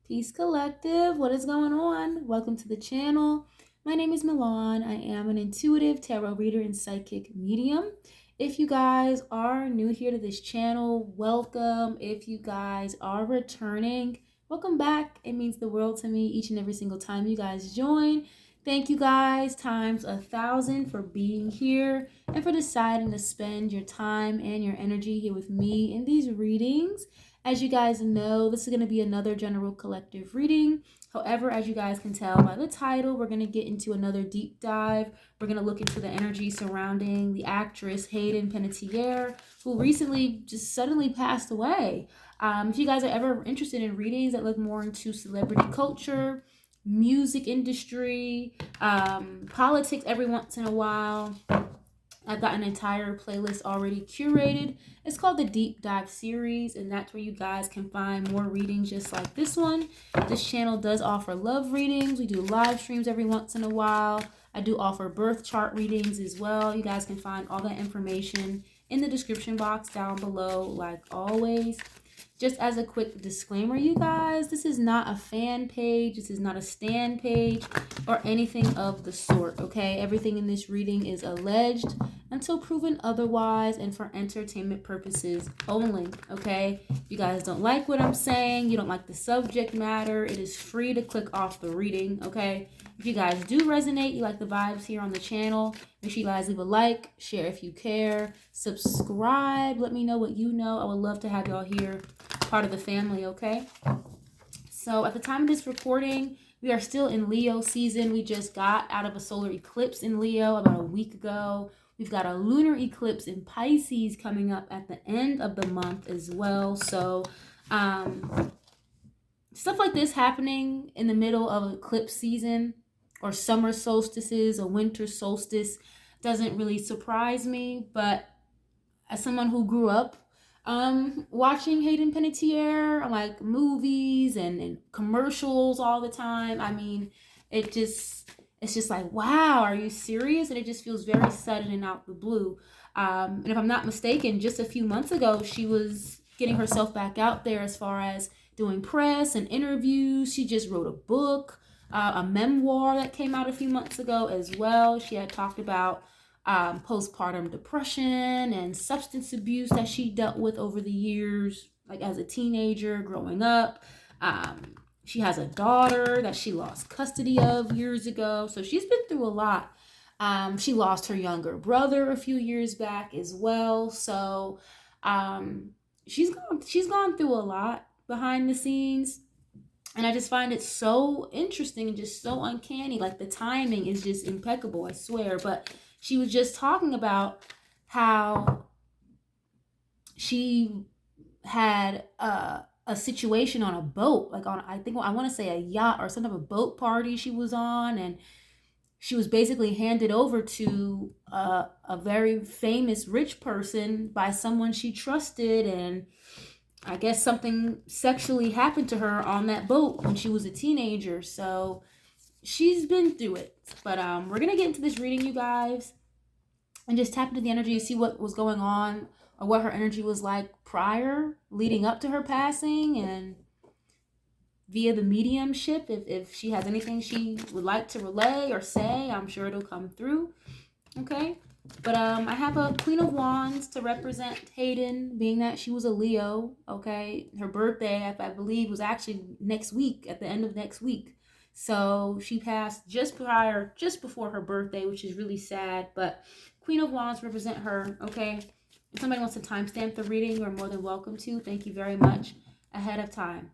Peace Collective, what is going on? Welcome to the channel. My name is Milan. I am an intuitive tarot reader and psychic medium. If you guys are new here to this channel, welcome. If you guys are returning, welcome back. It means the world to me each and every single time you guys join. Thank you guys times 1,000 for being here and for deciding to spend your time and your energy here with me in these readings. As you guys know, this is going to be another general collective reading. However, as you guys can tell by the title, we're going to get into another deep dive. We're going to look into the energy surrounding the actress Hayden Panettiere, who recently just suddenly passed away. If you guys are ever interested in readings that look more into celebrity culture, music industry, politics every once in a while, I've got an entire playlist already curated. It's called the Deep Dive Series, and that's where you guys can find more readings just like this one. This channel does offer love readings. We do live streams every once in a while. I do offer birth chart readings as well. You guys can find all that information in the description box down below, like always. Just as a quick disclaimer, you guys, this is not a fan page. This is not a stan page or anything of the sort, okay? Everything in this reading is alleged until proven otherwise and for entertainment purposes only, okay? If you guys don't like what I'm saying, you don't like the subject matter, it is free to click off the reading, okay? If you guys do resonate, you like the vibes here on the channel, make sure you guys leave a like, share if you care, subscribe, let me know what you know. I would love to have y'all here, part of the family, okay? So at the time of this recording, we are still in Leo season. We just got out of a solar eclipse in Leo about a week ago. We've got a lunar eclipse in Pisces coming up at the end of the month as well. So stuff like this happening in the middle of eclipse season or summer solstices or winter solstice doesn't really surprise me. But as someone who grew up watching Hayden Panettiere on like movies and commercials all the time, I mean, it's just like, wow, are you serious? And it just feels very sudden and out the blue. And if I'm not mistaken, just a few months ago, she was getting herself back out there as far as doing press and interviews. She just wrote a book, a memoir that came out a few months ago as well. She had talked about postpartum depression and substance abuse that she dealt with over the years, like as a teenager growing up. She has a daughter that she lost custody of years ago, so she's been through a lot. She lost her younger brother a few years back as well, so she's gone through a lot behind the scenes. And I just find it so interesting and just so uncanny. Like the timing is just impeccable, I swear. But she was just talking about how she had a situation on a boat, like on, I want to say a yacht or some type of boat party she was on, and she was basically handed over to a very famous rich person by someone she trusted, and I guess something sexually happened to her on that boat when she was a teenager. So she's been through it. But we're going to get into this reading, you guys, and just tap into the energy, see what was going on or what her energy was like prior, leading up to her passing, and via the mediumship, if she has anything she would like to relay or say, I'm sure it'll come through. Okay? But I have a Queen of Wands to represent Hayden, being that she was a Leo, okay? Her birthday, I believe, was actually next week, at the end of next week. So she passed just before her birthday, which is really sad. But Queen of Wands represent her, okay? If somebody wants to timestamp the reading, you're more than welcome to. Thank you very much ahead of time.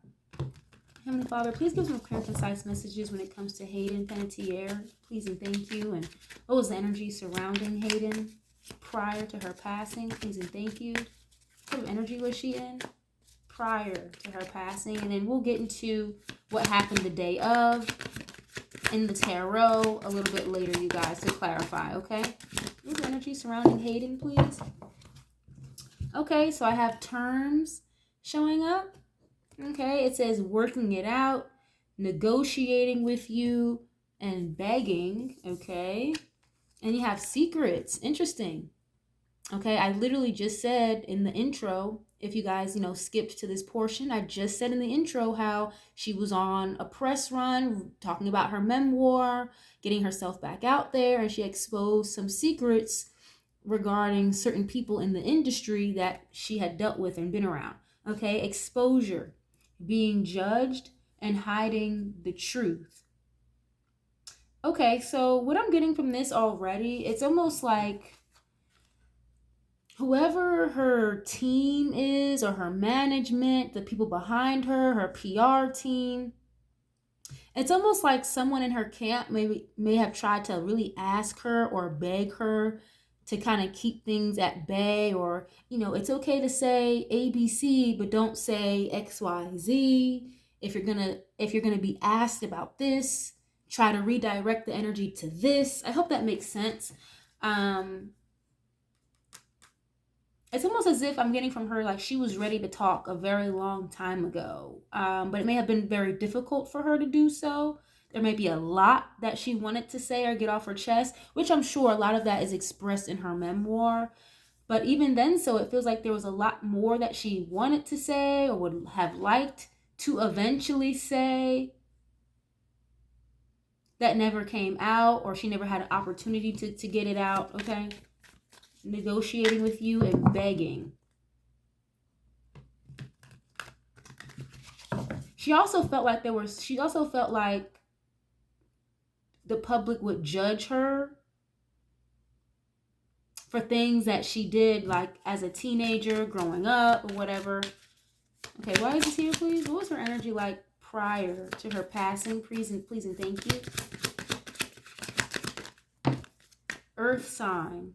Heavenly Father, please give some clear and concise messages when it comes to Hayden Panettiere. Please and thank you. And what was the energy surrounding Hayden prior to her passing? Please and thank you. What kind of energy was she in prior to her passing? And then we'll get into what happened the day of in the tarot a little bit later, you guys, to clarify, okay? What's the energy surrounding Hayden, please? Okay, so I have terms showing up. Okay, it says working it out, negotiating with you, and begging, okay? And you have secrets. Interesting. Okay, I literally just said in the intro, If you guys, skipped to this portion, I just said in the intro how she was on a press run talking about her memoir, getting herself back out there, and she exposed some secrets regarding certain people in the industry that she had dealt with and been around. Okay, exposure, being judged, and hiding the truth. Okay, so what I'm getting from this already, it's almost like whoever her team is, or her management, the people behind her, her PR team, it's almost like someone in her camp may have tried to really ask her or beg her to kind of keep things at bay, or it's okay to say ABC but don't say XYZ. If you're gonna be asked about this, try to redirect the energy to this. I hope that makes sense. It's almost as if I'm getting from her like she was ready to talk a very long time ago, but it may have been very difficult for her to do so. There may be a lot that she wanted to say or get off her chest, which I'm sure a lot of that is expressed in her memoir. But even then, so it feels like there was a lot more that she wanted to say or would have liked to eventually say that never came out, or she never had an opportunity to get it out, okay? Negotiating with you and begging. She also felt like the public would judge her for things that she did, like as a teenager, growing up, or whatever. Okay, why is this here, please? What was her energy like prior to her passing? Please and thank you. Earth sign.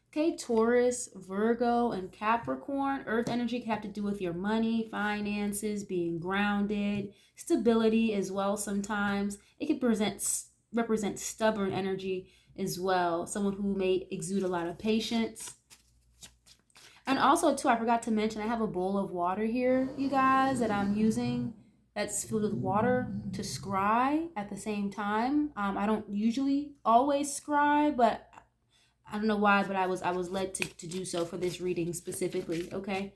Okay, Taurus, Virgo, and Capricorn. Earth energy can have to do with your money, finances, being grounded, stability as well sometimes. It can represent stubborn energy as well. Someone who may exude a lot of patience. And also, too, I forgot to mention, I have a bowl of water here, you guys, that I'm using that's filled with water to scry at the same time. I don't usually always scry, but I don't know why, but I was led to do so for this reading specifically, okay?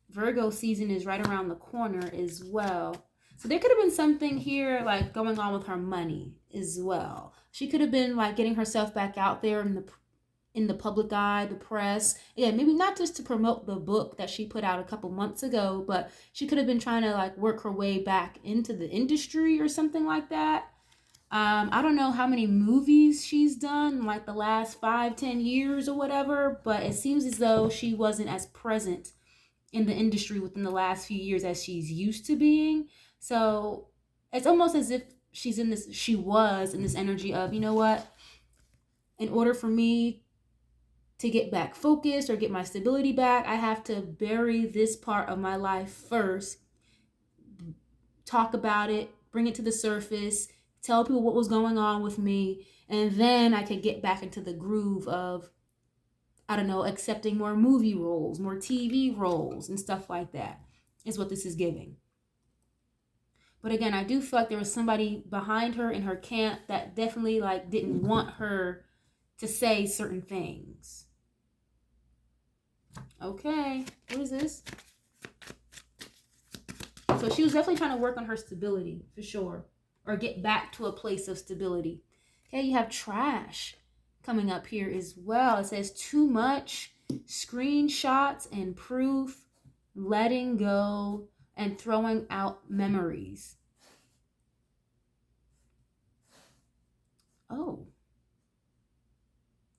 Virgo season is right around the corner as well. So there could have been something here like going on with her money as well. She could have been like getting herself back out there in the public eye, the press. Yeah, maybe not just to promote the book that she put out a couple months ago, but she could have been trying to like work her way back into the industry or something like that. I don't know how many movies she's done, like the last 5-10 years or whatever, but it seems as though she wasn't as present in the industry within the last few years as she's used to being. So it's almost as if she was in this energy of, you know what, in order for me to get back focused or get my stability back, I have to bury this part of my life first, talk about it, bring it to the surface, tell people what was going on with me, and then I could get back into the groove of, I don't know, accepting more movie roles, more TV roles, and stuff like that, is what this is giving. But again, I do feel like there was somebody behind her in her camp that definitely like didn't want her to say certain things. Okay, what is this? So she was definitely trying to work on her stability, for sure. Or get back to a place of stability. Okay, you have trash coming up here as well. It says too much, screenshots and proof, letting go, and throwing out memories. Oh.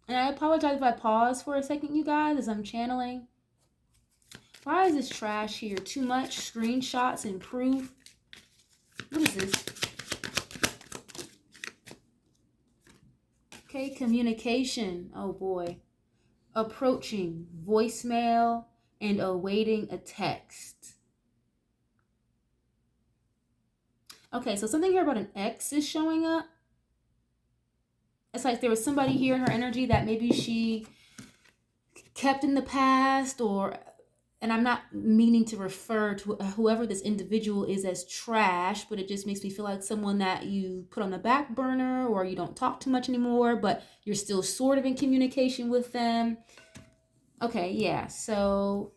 And I apologize if I pause for a second, you guys, as I'm channeling. Why is this trash here? Too much, screenshots and proof. What is this? Okay, communication. Oh boy. Approaching, voicemail, and awaiting a text. Okay, so something here about an ex is showing up. It's like there was somebody here in her energy that maybe she kept in the past, and I'm not meaning to refer to whoever this individual is as trash, but it just makes me feel like someone that you put on the back burner, or you don't talk too much anymore, but you're still sort of in communication with them. Okay, yeah. So,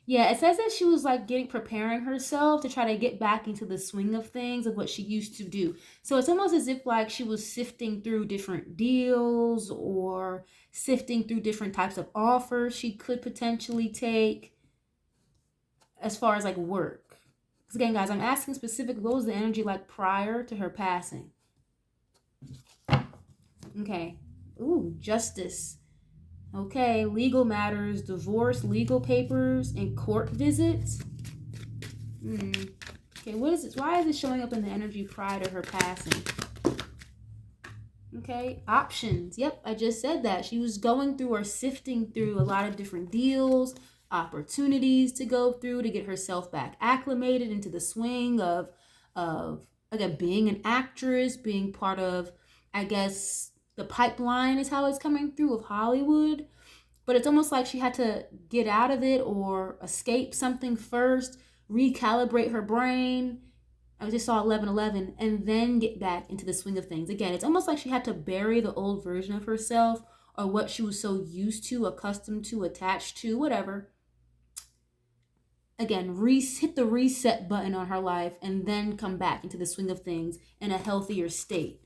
yeah, it says that she was like preparing herself to try to get back into the swing of things of what she used to do. So it's almost as if like she was sifting through different deals or sifting through different types of offers she could potentially take as far as like work. Because again, guys, I'm asking specific, what was the energy like prior to her passing? Okay. Ooh, justice. Okay, legal matters, divorce, legal papers, and court visits. Okay, what is it? Why is it showing up in the energy prior to her passing? Okay, options. Yep, I just said that. She was going through or sifting through a lot of different deals, opportunities to go through to get herself back acclimated into the swing of again being an actress, being part of, I guess, the pipeline is how it's coming through of Hollywood. But it's almost like she had to get out of it or escape something first, recalibrate her brain. I just saw 11:11 and then get back into the swing of things. Again, it's almost like she had to bury the old version of herself or what she was so used to, accustomed to, attached to, whatever. Again, hit the reset button on her life and then come back into the swing of things in a healthier state.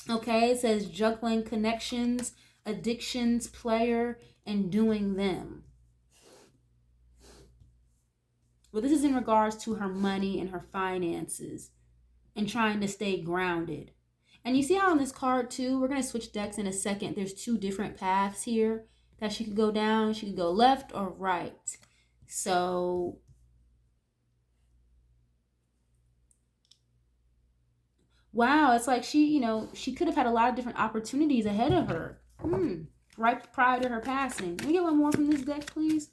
Okay, it says juggling connections, addictions, player, and doing them. Well, this is in regards to her money and her finances and trying to stay grounded. And you see how on this card too, we're going to switch decks in a second. There's two different paths here that she could go down. She could go left or right. So, wow, it's like she could have had a lot of different opportunities ahead of her. Right prior to her passing. Can we get one more from this deck, please?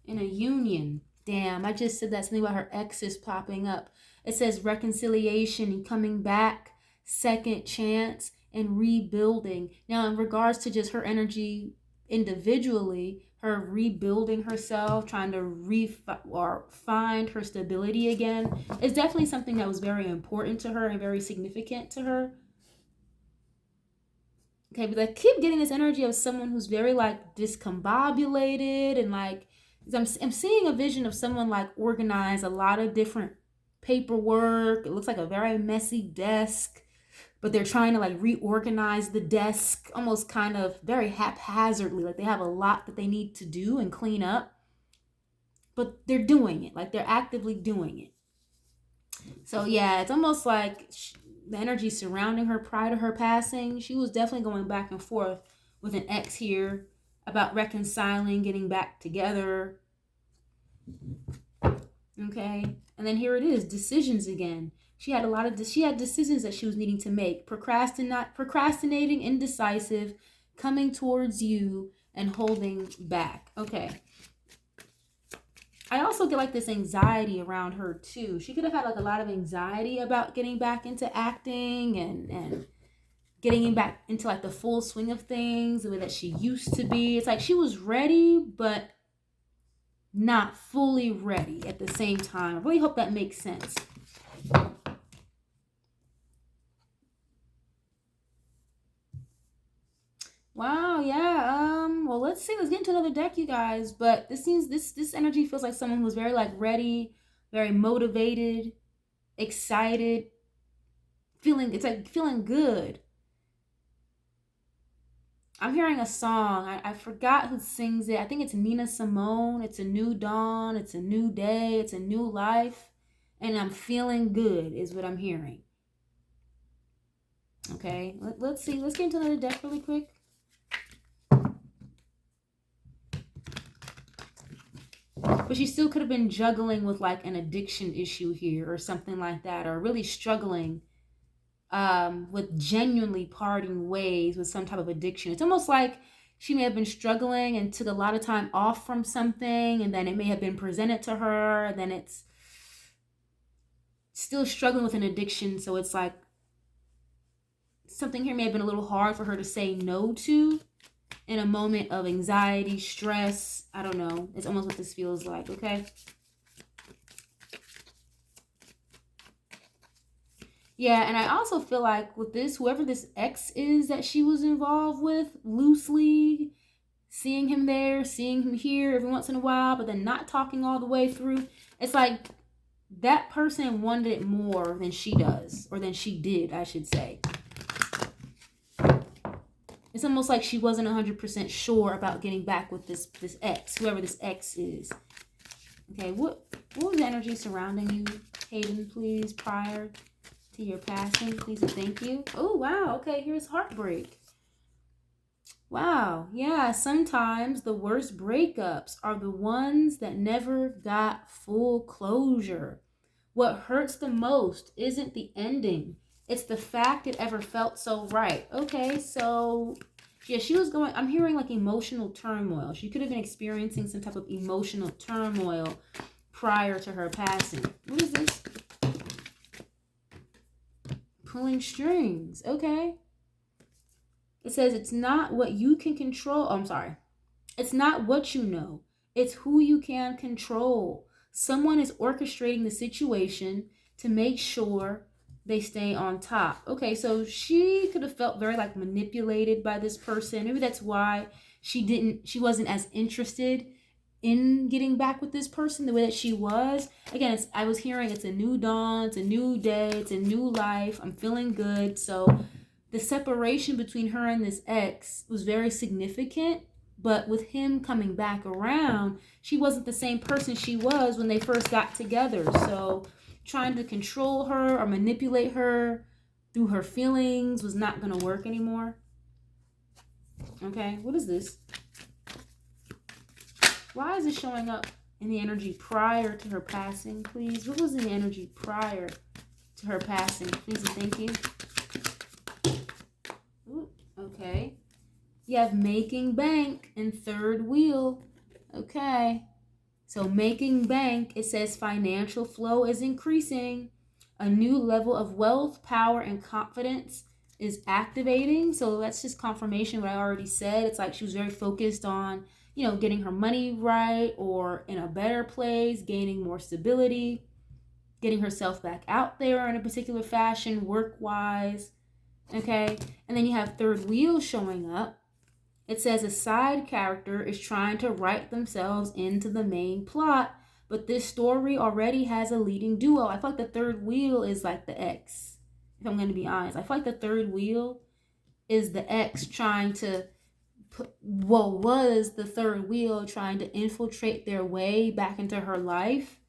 In a union. Damn, I just said that something about her exes popping up. It says reconciliation and coming back, second chance, and rebuilding. Now, in regards to just her energy individually, her rebuilding herself, trying to find her stability again, is definitely something that was very important to her and very significant to her. Okay, but I keep getting this energy of someone who's very like discombobulated and like I'm seeing a vision of someone like organized a lot of different paperwork. It looks like a very messy desk, but they're trying to like reorganize the desk almost kind of very haphazardly. Like they have a lot that they need to do and clean up, but they're doing it. Like they're actively doing it. So yeah, it's almost like the energy surrounding her prior to her passing. She was definitely going back and forth with an ex here about reconciling, getting back together. Okay, and then here it is, decisions again. She had decisions that she was needing to make. Procrastinating, indecisive, coming towards you, and holding back. Okay. I also get like this anxiety around her too. She could have had like a lot of anxiety about getting back into acting and getting back into like the full swing of things the way that she used to be. It's like she was ready, but not fully ready at the same time. I really hope that makes sense. Wow, yeah. Well, let's see. Let's get into another deck, you guys. But this energy feels like someone who's very like ready, very motivated, excited, feeling good. I'm hearing a song. I forgot who sings it. I think it's Nina Simone. It's a new dawn. It's a new day. It's a new life. And I'm feeling good is what I'm hearing. Okay, let's see. Let's get into another deck really quick. But she still could have been juggling with like an addiction issue here or something like that, or really struggling with genuinely parting ways with some type of addiction. It's almost like she may have been struggling and took a lot of time off from something, and then it may have been presented to her, and then it's still struggling with an addiction. So it's like something here may have been a little hard for her to say no to. in a moment of anxiety, stress. I don't know. It's almost what this feels like, okay? Yeah, and I also feel like with this, whoever this ex is that she was involved with, loosely, seeing him there, seeing him here every once in a while, but then not talking all the way through. It's like that person wanted it more than she does, or than she did, I should say. It's almost like she wasn't 100% sure about getting back with this ex, whoever this ex is. Okay, what was the energy surrounding you, Hayden, please, prior to your passing? Please and thank you. Oh, wow. Okay, here's heartbreak. Wow. Yeah, sometimes the worst breakups are the ones that never got full closure. What hurts the most isn't the ending. It's the fact it ever felt so right. Okay, so yeah, she was going, I'm hearing like emotional turmoil. She could have been experiencing some type of emotional turmoil prior to her passing. What is this? Pulling strings. Okay. It says it's not what you can control. Oh, I'm sorry. It's not what you know. It's who you can control. Someone is orchestrating the situation to make sure they stay on top. Okay, so she could have felt very like manipulated by this person. Maybe that's why she wasn't as interested in getting back with this person the way that she was. Again, I was hearing it's a new dawn, it's a new day, it's a new life. I'm feeling good. So the separation between her and this ex was very significant, but with him coming back around, she wasn't the same person she was when they first got together. So trying to control her or manipulate her through her feelings was not going to work anymore. Okay, what is this? Why is it showing up in the energy prior to her passing, please? What was in the energy prior to her passing? Please and thank you. Ooh, okay. You have making bank and third wheel. Okay. So making bank, it says financial flow is increasing. A new level of wealth, power, and confidence is activating. So that's just confirmation what I already said. It's like she was very focused on, getting her money right or in a better place, gaining more stability, getting herself back out there in a particular fashion, work-wise. Okay. And then you have third wheel showing up. It says a side character is trying to write themselves into the main plot, but this story already has a leading duo. I feel like the third wheel is like the ex, if I'm going to be honest. I feel like the third wheel is the ex trying to was the third wheel trying to infiltrate their way back into her life.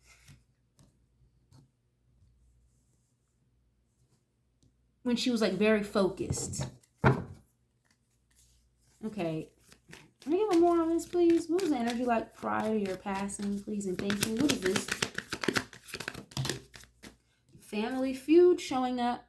When she was like very focused. Okay. Can I get more on this, please? What was the energy like prior to your passing, please and thank you? What is this? Family feud showing up.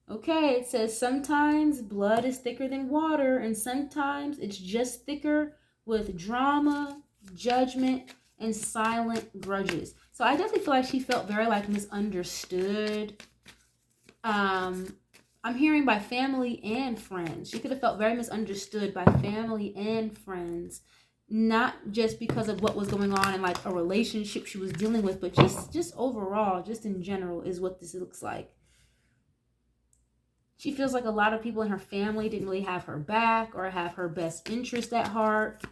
Okay, it says sometimes blood is thicker than water, and sometimes it's just thicker with drama, judgment, and silent grudges. So I definitely feel like she felt very like misunderstood. I'm hearing by family and friends. She could have felt very misunderstood by family and friends, not just because of what was going on in like a relationship she was dealing with, but just overall, just in general, is what this looks like. She feels like a lot of people in her family didn't really have her back or have her best interest at heart.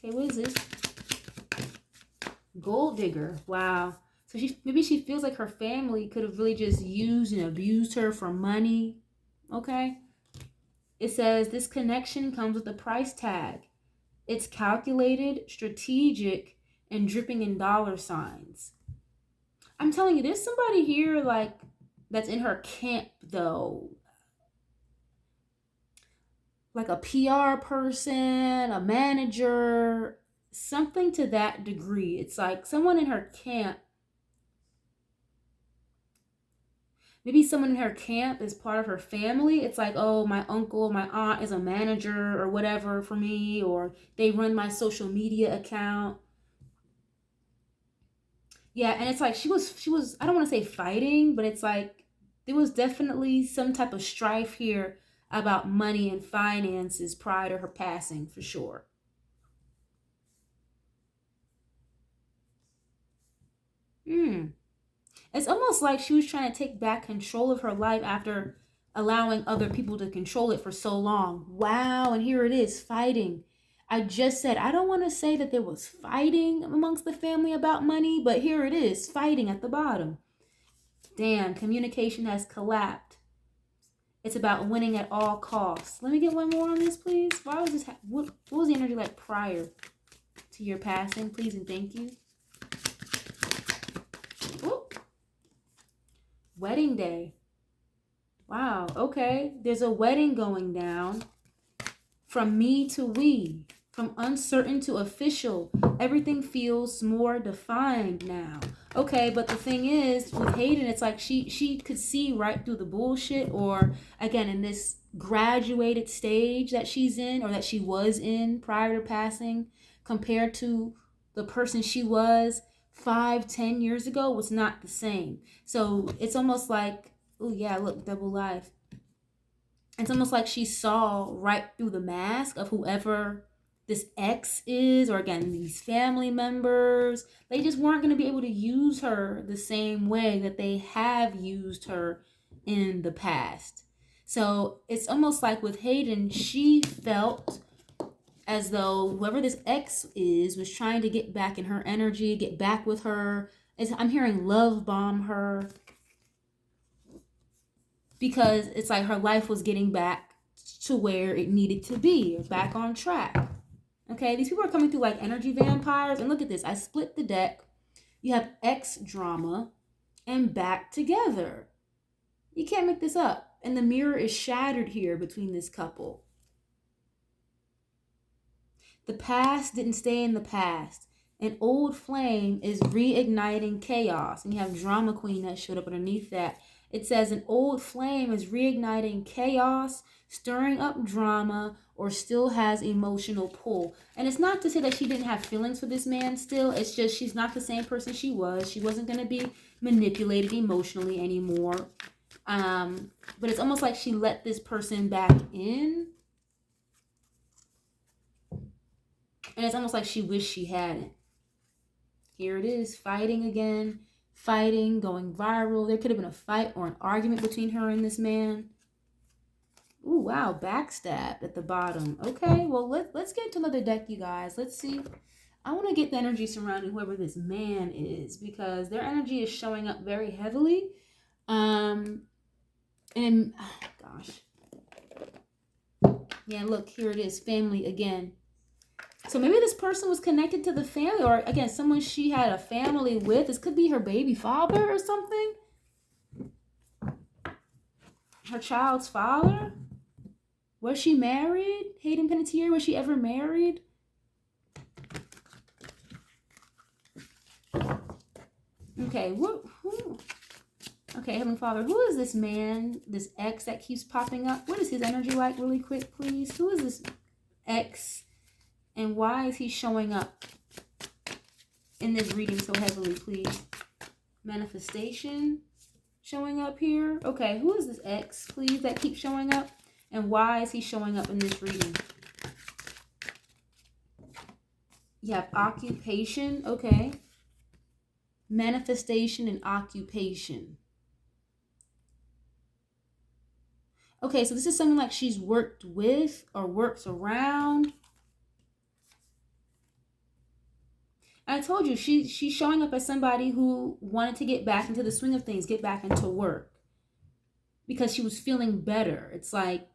Okay, what is this? Gold digger. Wow. So maybe she feels like her family could have really just used and abused her for money. Okay. It says this connection comes with a price tag. It's calculated, strategic, and dripping in dollar signs. I'm telling you, there's somebody here like that's in her camp though. Like a PR person, a manager, something to that degree. It's like someone in her camp. Maybe someone in her camp is part of her family. It's like, oh, my uncle, my aunt is a manager or whatever for me, or they run my social media account. Yeah, and it's like she was, I don't want to say fighting, but it's like there was definitely some type of strife here about money and finances prior to her passing, for sure. It's almost like she was trying to take back control of her life after allowing other people to control it for so long. Wow, and here it is, fighting. I just said, I don't want to say that there was fighting amongst the family about money, but here it is, fighting at the bottom. Damn, communication has collapsed. It's about winning at all costs. Let me get one more on this, please. Why was this? What was the energy like prior to your passing? Please and thank you. Ooh. Wedding day. Wow, okay. There's a wedding going down. From me to we. From uncertain to official. Everything feels more defined now. Okay, but the thing is, with Hayden, it's like she could see right through the bullshit, or again, in this graduated stage that she's in, or that she was in prior to passing, compared to the person she was 5-10 years ago, was not the same. So it's almost like, oh yeah, look, double life. It's almost like she saw right through the mask of whoever this ex is, or again, these family members. They just weren't going to be able to use her the same way that they have used her in the past. So it's almost like with Hayden, she felt as though whoever this ex is was trying to get back in her energy, get back with her. I'm hearing love bomb her, because it's like her life was getting back to where it needed to be, back on track. Okay, these people are coming through like energy vampires. And look at this. I split the deck. You have ex drama and back together. You can't make this up. And the mirror is shattered here between this couple. The past didn't stay in the past. An old flame is reigniting chaos. And you have drama queen that showed up underneath that. It says an old flame is reigniting chaos, stirring up drama, or still has emotional pull. And it's not to say that she didn't have feelings for this man still. It's just she's not the same person she was. She wasn't going to be manipulated emotionally anymore. But it's almost like she let this person back in. And it's almost like she wished she hadn't. Here it is, fighting again. Fighting, going viral. There could have been a fight or an argument between her and this man. Ooh, wow, backstabbed at the bottom. Okay, well, let's get into another deck, you guys. Let's see. I want to get the energy surrounding whoever this man is, because their energy is showing up very heavily. And, oh, gosh. Yeah, look, here it is, family again. So maybe this person was connected to the family, or again, someone she had a family with. This could be her baby father or something. Her child's father. Was she married? Hayden Panettiere, was she ever married? Okay, who? Okay, Heavenly Father, who is this man, this ex that keeps popping up? What is his energy like, really quick, please? Who is this ex, and why is he showing up in this reading so heavily, please? Manifestation showing up here. Okay, who is this ex, please, that keeps showing up? And why is he showing up in this reading? You have occupation. Okay. Manifestation and occupation. Okay, so this is something like she's worked with or works around. I told you, she's showing up as somebody who wanted to get back into the swing of things, get back into work, because she was feeling better. It's like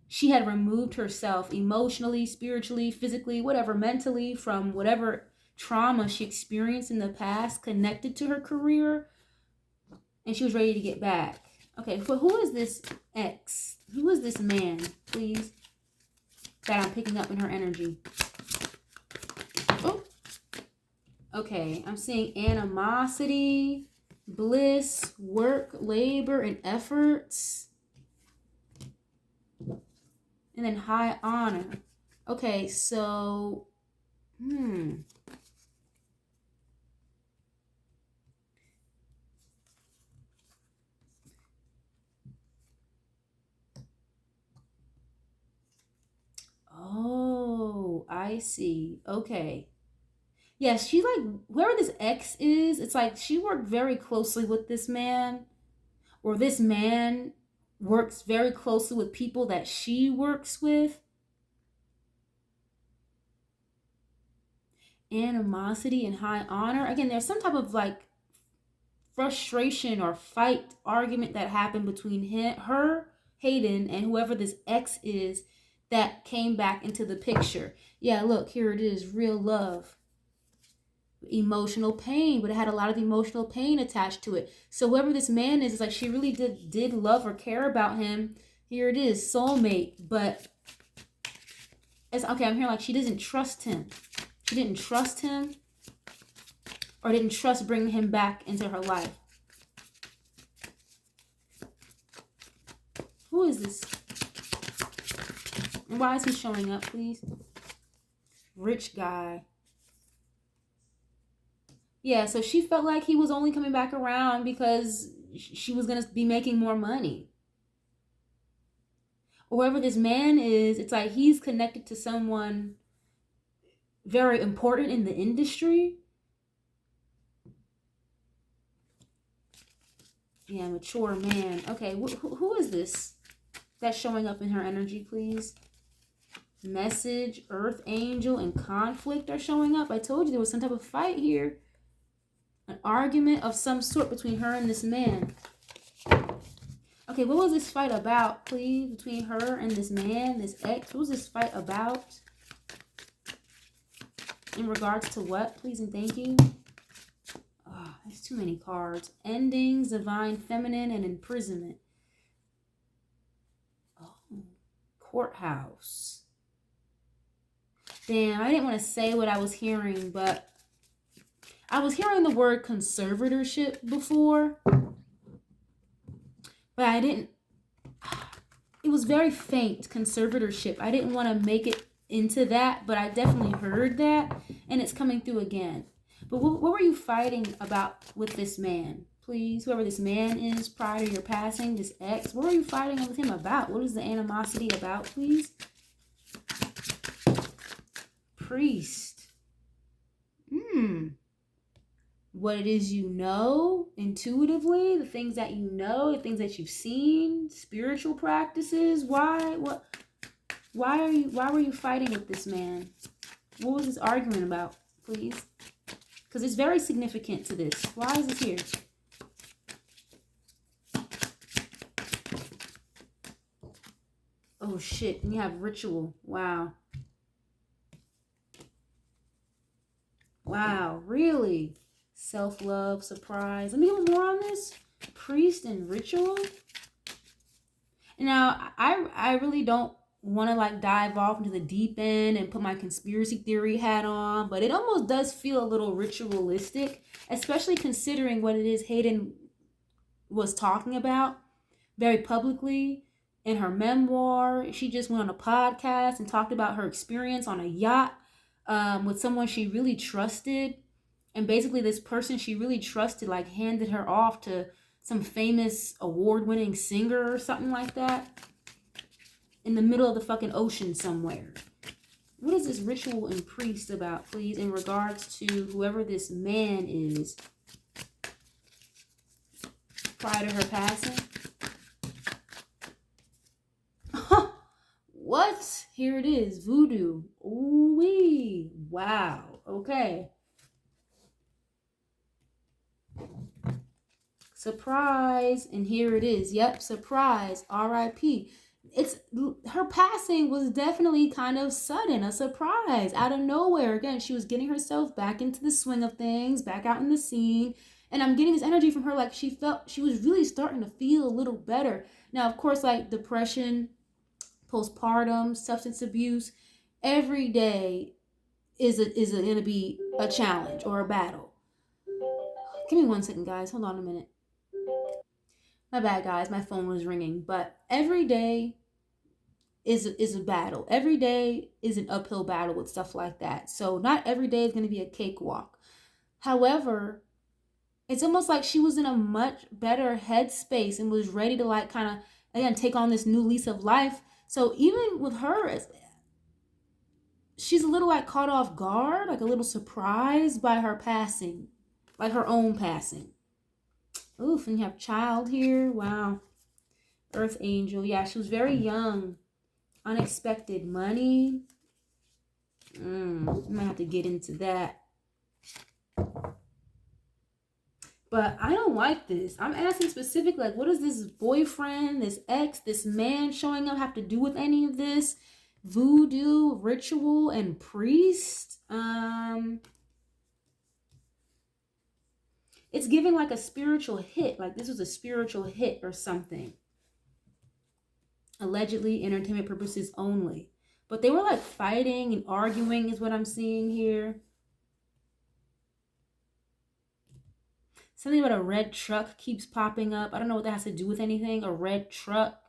she had removed herself emotionally, spiritually, physically, whatever, mentally, from whatever trauma she experienced in the past connected to her career, and she was ready to get back. Okay, so who is this ex? Who is this man, please, that I'm picking up in her energy? Oh, okay, I'm seeing animosity, bliss, work, labor, and efforts. And then high honor. Okay, so, I see. Okay. Yes, she like whoever this ex is, it's like she worked very closely with this man, or this man works very closely with people that she works with. Animosity and high honor. Again, there's some type of like frustration or fight argument that happened between her, Hayden, and whoever this ex is that came back into the picture. Yeah, look, here it is, real love. Emotional pain, but it had a lot of emotional pain attached to it. So whoever this man is, it's like she really did love or care about him. Here it is, soulmate, but it's okay. I'm here like she doesn't trust him. She didn't trust him, or didn't trust bringing him back into her life. Who is this? And why is he showing up, please? Rich guy. Yeah, so she felt like he was only coming back around because she was going to be making more money. Or whoever this man is, it's like he's connected to someone very important in the industry. Yeah, mature man. Okay, who is this that's showing up in her energy, please? Message, earth angel, and conflict are showing up. I told you there was some type of fight here. An argument of some sort between her and this man. Okay, what was this fight about, please? Between her and this man, this ex. What was this fight about? In regards to what, please and thank you? Oh, there's too many cards. Endings, divine feminine, and imprisonment. Oh, courthouse. Damn, I didn't want to say what I was hearing, but I was hearing the word conservatorship before, but I didn't. It was very faint, conservatorship. I didn't want to make it into that, but I definitely heard that, and it's coming through again. But what were you fighting about with this man? Please, whoever this man is prior to your passing, this ex, what were you fighting with him about? What is the animosity about, please? Priest. What it is you know intuitively, the things that you know, the things that you've seen, spiritual practices. Why were you fighting with this man? What was this argument about, please? Because it's very significant to this. Why is this here? Oh shit, and you have ritual. Wow. Wow, really? Self-love, surprise. Let me get more on this. Priest and ritual. Now, I really don't want to like dive off into the deep end and put my conspiracy theory hat on, but it almost does feel a little ritualistic, especially considering what it is Hayden was talking about very publicly in her memoir. She just went on a podcast and talked about her experience on a yacht with someone she really trusted. And basically this person she really trusted like handed her off to some famous award-winning singer or something like that in the middle of the fucking ocean somewhere. What is this ritual and priest about, please, in regards to whoever this man is prior to her passing? What? Here it is. Voodoo. Ooh-wee. Wow. Okay. Surprise. And here it is. Yep, surprise. R.I.P. It's her passing was definitely kind of sudden, a surprise out of nowhere. Again, she was getting herself back into the swing of things, back out in the scene. And I'm getting this energy from her like she felt she was really starting to feel a little better. Now, of course, like depression, postpartum, substance abuse, every day is going to be a challenge or a battle. Give me 1 second, guys. Hold on a minute. My bad, guys. My phone was ringing. But every day is a battle. Every day is an uphill battle with stuff like that. So not every day is going to be a cakewalk. However, it's almost like she was in a much better headspace and was ready to like kind of, again, take on this new lease of life. So even with her, she's a little like caught off guard, like a little surprised by her passing, like her own passing. Oof, and you have child here. Wow. Earth angel. Yeah, she was very young. Unexpected money. I might have to get into that. But I don't like this. I'm asking specifically, like, what does this boyfriend, this ex, this man showing up have to do with any of this? Voodoo, ritual, and priest? It's giving like a spiritual hit. Like this was a spiritual hit or something. Allegedly, entertainment purposes only. But they were like fighting and arguing is what I'm seeing here. Something about a red truck keeps popping up. I don't know what that has to do with anything. A red truck.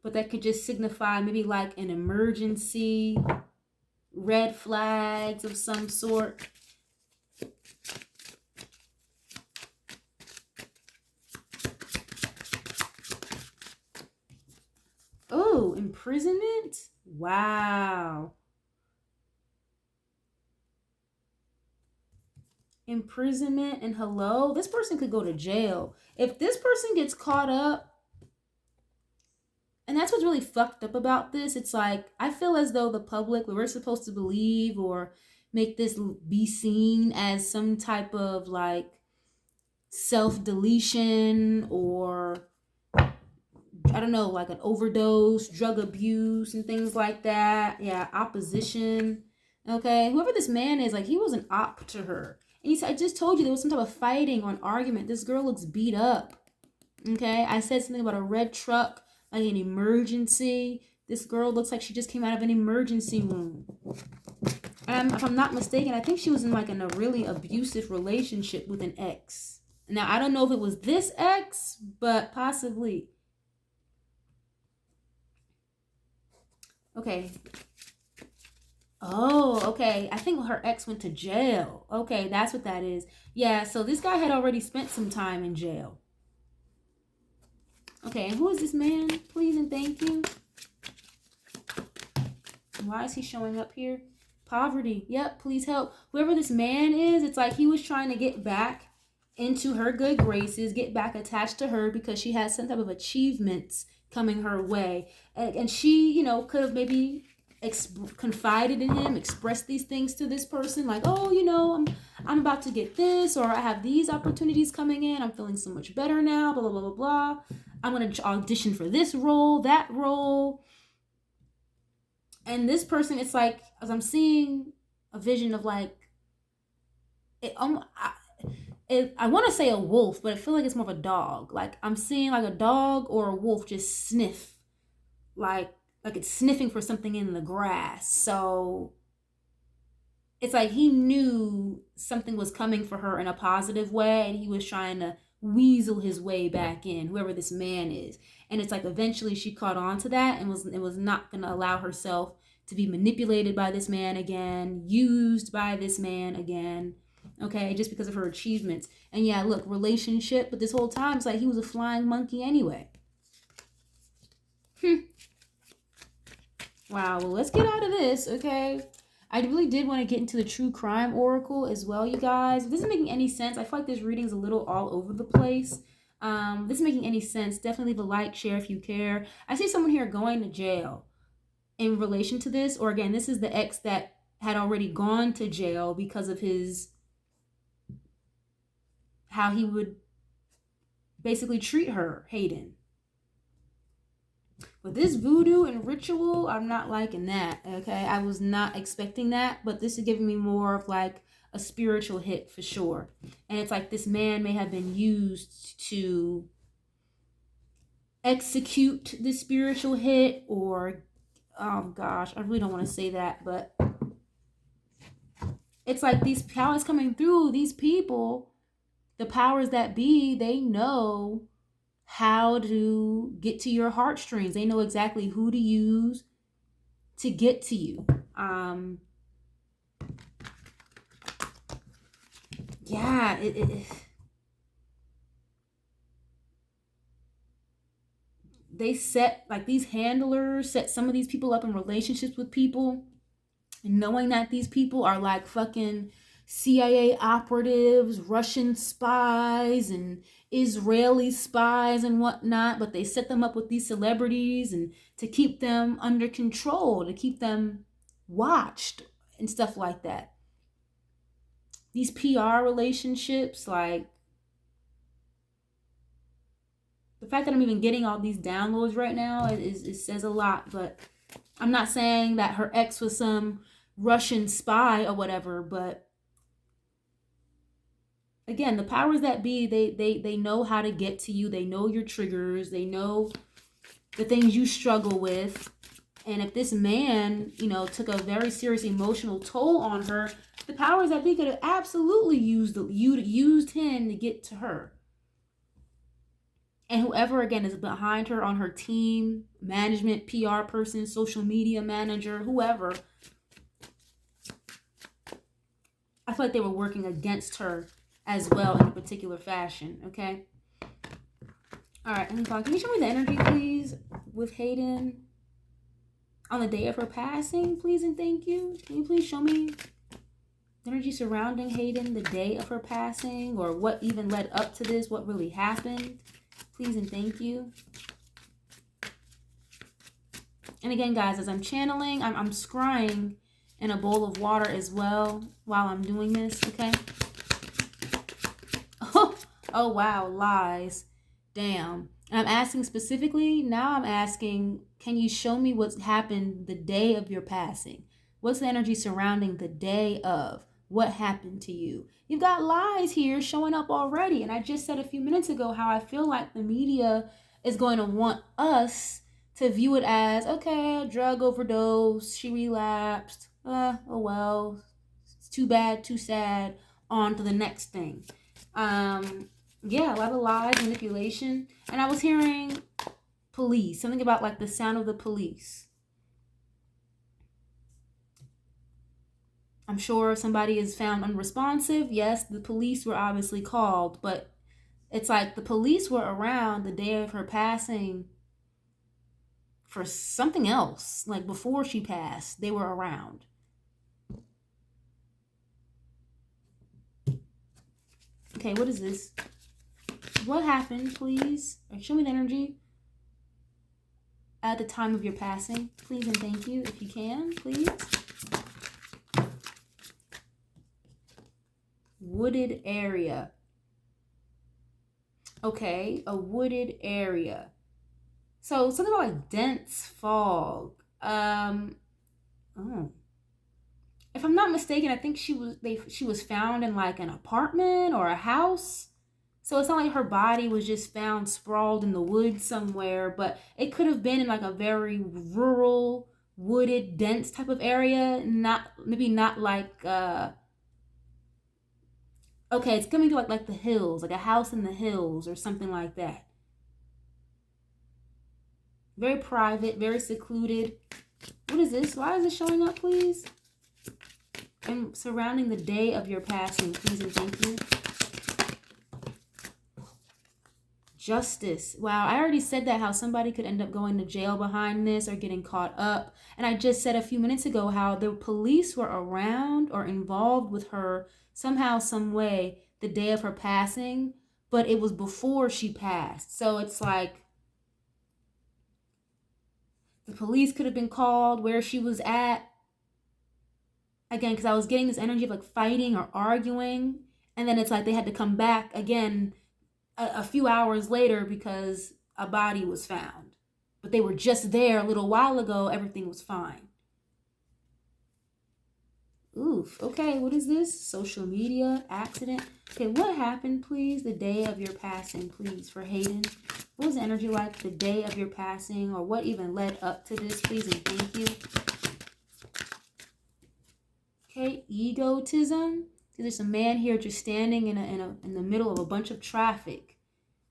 But that could just signify maybe like an emergency. Red flags of some sort. Oh, imprisonment? Wow. Imprisonment and hello? This person could go to jail. If this person gets caught up, and that's what's really fucked up about this, it's like, I feel as though the public, we're supposed to believe or make this be seen as some type of like self-deletion or I don't know, like an overdose, drug abuse, and things like that. Yeah, opposition. Okay, whoever this man is, like, he was an op to her. And he said, I just told you there was some type of fighting or an argument. This girl looks beat up. Okay, I said something about a red truck, like an emergency. This girl looks like she just came out of an emergency room. And if I'm not mistaken, I think she was in like in a really abusive relationship with an ex. Now, I don't know if it was this ex, but possibly. Okay. Oh, okay. I think her ex went to jail. Okay, that's what that is. Yeah, so this guy had already spent some time in jail. Okay, and who is this man? Please and thank you. Why is he showing up here? Poverty. Yep, please help. Whoever this man is, it's like he was trying to get back into her good graces, get back attached to her because she had some type of achievements coming her way. And she, you know, could have maybe confided in him, expressed these things to this person, like, oh, you know, I'm about to get this, or I have these opportunities coming in. I'm feeling so much better now, blah, blah, blah, blah, blah. I'm going to audition for this role, that role. And this person, it's like, as I'm seeing a vision of like, I want to say a wolf, but I feel like it's more of a dog. Like I'm seeing like a dog or a wolf just sniff, like it's sniffing for something in the grass. So it's like he knew something was coming for her in a positive way, and he was trying to weasel his way back in, whoever this man is. And it's like eventually she caught on to that and was not going to allow herself to be manipulated by this man again, used by this man again. Okay, just because of her achievements. And yeah, look, relationship, but this whole time it's like he was a flying monkey anyway. Wow, well, let's get out of this, okay? I really did want to get into the true crime oracle as well, you guys. If this isn't making any sense, I feel like this reading's a little all over the place. If this is making any sense, definitely leave a like, share if you care. I see someone here going to jail in relation to this, or again, this is the ex that had already gone to jail because of his, how he would basically treat her, Hayden. But this voodoo and ritual, I'm not liking that, okay? I was not expecting that, but this is giving me more of like a spiritual hit for sure. And it's like this man may have been used to execute the spiritual hit, or, oh gosh, I really don't want to say that, but it's like these powers coming through, these people, the powers that be, they know how to get to your heartstrings. They know exactly who to use to get to you. Yeah, they set, like these handlers set some of these people up in relationships with people. knowing that these people are like fucking CIA operatives, Russian spies, and Israeli spies and whatnot, but they set them up with these celebrities and to keep them under control, to keep them watched and stuff like that. These PR relationships, like the fact that I'm even getting all these downloads right now, it says a lot. But I'm not saying that her ex was some Russian spy or whatever, but again, the powers that be, they know how to get to you. They know your triggers. They know the things you struggle with. And if this man, took a very serious emotional toll on her, the powers that be could have absolutely used him to get to her. And whoever, again, is behind her on her team, management, PR person, social media manager, whoever, I feel like they were working against her as well in a particular fashion, okay? All right, can you show me the energy, please, with Hayden on the day of her passing, please and thank you? Can you please show me the energy surrounding Hayden the day of her passing, or what even led up to this, what really happened? Please and thank you. And again, guys, as I'm channeling, I'm scrying in a bowl of water as well while I'm doing this, okay? Oh, wow, lies. Damn. And I'm asking specifically, now I'm asking, can you show me what's happened the day of your passing? What's the energy surrounding the day of? What happened to you? You've got lies here showing up already. And I just said a few minutes ago how I feel like the media is going to want us to view it as, okay, drug overdose, she relapsed. Oh well, it's too bad, too sad. On to the next thing. Yeah, a lot of lies, manipulation. And I was hearing police, something about like the sound of the police. I'm sure somebody is found unresponsive. Yes, the police were obviously called, but it's like the police were around the day of her passing for something else. Like before she passed, they were around. Okay, what is this? What happened, please? Show me the energy at the time of your passing, please and thank you, if you can, please. Wooded area. Okay, a wooded area. So something about like dense fog. If I'm not mistaken, I think she was found in like an apartment or a house. So it's not like her body was just found sprawled in the woods somewhere, but it could have been in like a very rural, wooded, dense type of area. Maybe not like okay, it's coming to like the hills, like a house in the hills or something like that. Very private, very secluded. What is this? Why is it showing up, please? And surrounding the day of your passing, please and thank you. Justice. Wow, I already said that, how somebody could end up going to jail behind this or getting caught up. And I just said a few minutes ago how the police were around or involved with her somehow, some way, the day of her passing, but it was before she passed. So it's like the police could have been called where she was at. Again, because I was getting this energy of like fighting or arguing. And then it's like they had to come back again a few hours later because a body was found. But they were just there a little while ago. Everything was fine. Oof. Okay, what is this? Social media, accident. Okay, what happened, please, the day of your passing, please, for Hayden? What was the energy like the day of your passing, or what even led up to this, please, and thank you. Okay, egotism. There's a man here just standing in the middle of a bunch of traffic.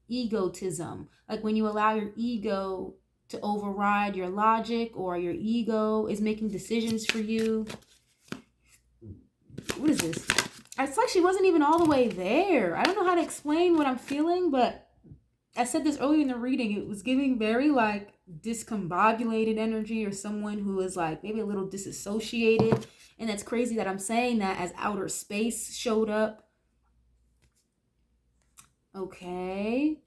Egotism, like when you allow your ego to override your logic, or your ego is making decisions for you. What is this? It's like she wasn't even all the way there. I don't know how to explain what I'm feeling, but I said this earlier in the reading, it was giving very like discombobulated energy, or someone who is like maybe a little disassociated. And that's crazy that I'm saying that as outer space showed up. Okay.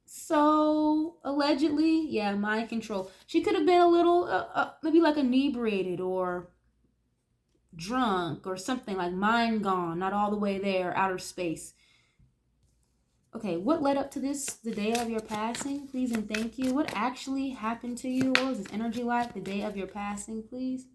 So allegedly, yeah, mind control. She could have been a little, maybe like inebriated or drunk or something, like mind gone, not all the way there, outer space. Okay, what led up to this, the day of your passing, please and thank you? What actually happened to you? What was this energy like the day of your passing, please?